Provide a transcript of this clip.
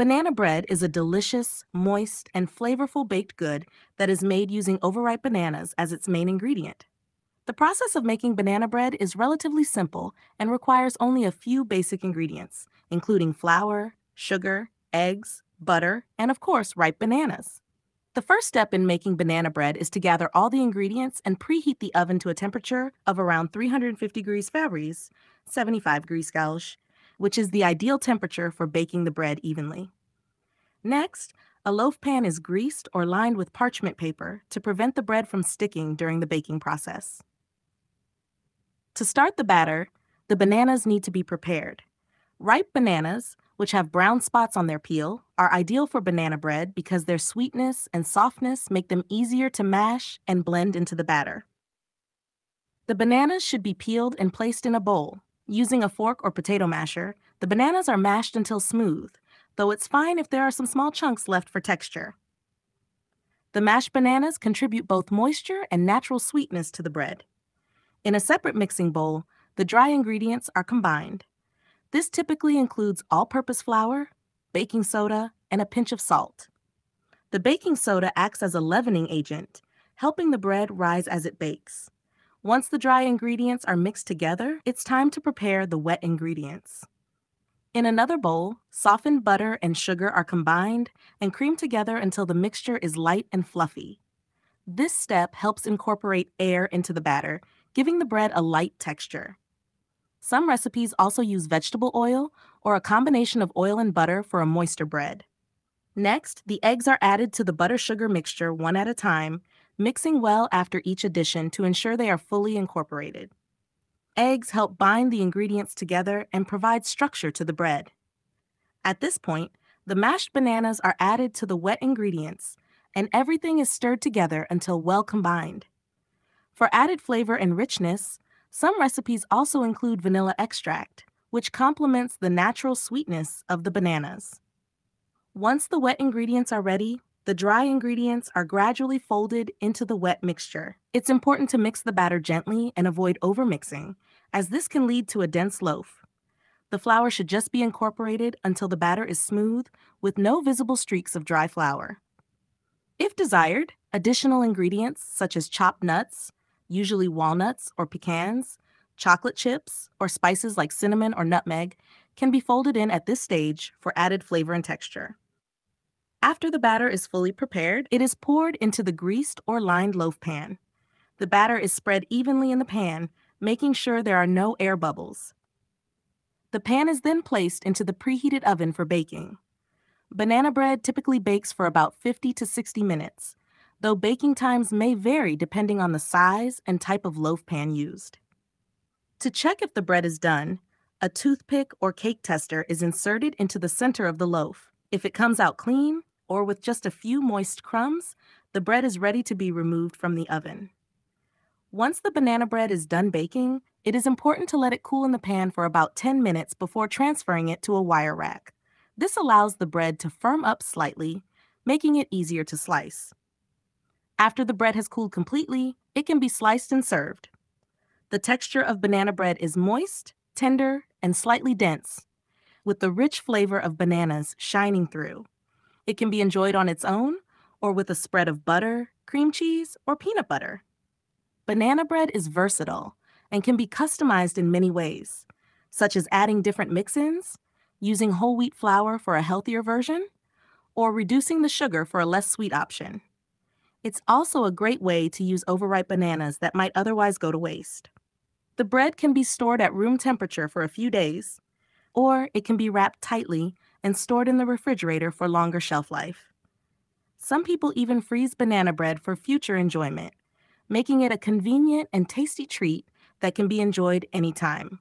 Banana bread is a delicious, moist, and flavorful baked good that is made using overripe bananas as its main ingredient. The process of making banana bread is relatively simple and requires only a few basic ingredients, including flour, sugar, eggs, butter, and of course, ripe bananas. The first step in making banana bread is to gather all the ingredients and preheat the oven to a temperature of around 350 degrees Fahrenheit, 75 degrees Celsius, which is the ideal temperature for baking the bread evenly. Next, a loaf pan is greased or lined with parchment paper to prevent the bread from sticking during the baking process. To start the batter, the bananas need to be prepared. Ripe bananas, which have brown spots on their peel, are ideal for banana bread because their sweetness and softness make them easier to mash and blend into the batter. The bananas should be peeled and placed in a bowl. Using a fork or potato masher, the bananas are mashed until smooth, though it's fine if there are some small chunks left for texture. The mashed bananas contribute both moisture and natural sweetness to the bread. In a separate mixing bowl, the dry ingredients are combined. This typically includes all-purpose flour, baking soda, and a pinch of salt. The baking soda acts as a leavening agent, helping the bread rise as it bakes. Once the dry ingredients are mixed together, it's time to prepare the wet ingredients. In another bowl, softened butter and sugar are combined and creamed together until the mixture is light and fluffy. This step helps incorporate air into the batter, giving the bread a light texture. Some recipes also use vegetable oil or a combination of oil and butter for a moister bread. Next, the eggs are added to the butter-sugar mixture one at a time, mixing well after each addition to ensure they are fully incorporated. Eggs help bind the ingredients together and provide structure to the bread. At this point, the mashed bananas are added to the wet ingredients, and everything is stirred together until well combined. For added flavor and richness, some recipes also include vanilla extract, which complements the natural sweetness of the bananas. Once the wet ingredients are ready, the dry ingredients are gradually folded into the wet mixture. It's important to mix the batter gently and avoid overmixing, as this can lead to a dense loaf. The flour should just be incorporated until the batter is smooth, with no visible streaks of dry flour. If desired, additional ingredients such as chopped nuts, usually walnuts or pecans, chocolate chips, or spices like cinnamon or nutmeg, can be folded in at this stage for added flavor and texture. After the batter is fully prepared, it is poured into the greased or lined loaf pan. The batter is spread evenly in the pan, making sure there are no air bubbles. The pan is then placed into the preheated oven for baking. Banana bread typically bakes for about 50 to 60 minutes, though baking times may vary depending on the size and type of loaf pan used. To check if the bread is done, a toothpick or cake tester is inserted into the center of the loaf. If it comes out clean, or with just a few moist crumbs, the bread is ready to be removed from the oven. Once the banana bread is done baking, it is important to let it cool in the pan for about 10 minutes before transferring it to a wire rack. This allows the bread to firm up slightly, making it easier to slice. After the bread has cooled completely, it can be sliced and served. The texture of banana bread is moist, tender, and slightly dense, with the rich flavor of bananas shining through. It can be enjoyed on its own or with a spread of butter, cream cheese, or peanut butter. Banana bread is versatile and can be customized in many ways, such as adding different mix-ins, using whole wheat flour for a healthier version, or reducing the sugar for a less sweet option. It's also a great way to use overripe bananas that might otherwise go to waste. The bread can be stored at room temperature for a few days, or it can be wrapped tightly and stored in the refrigerator for longer shelf life. Some people even freeze banana bread for future enjoyment, making it a convenient and tasty treat that can be enjoyed anytime.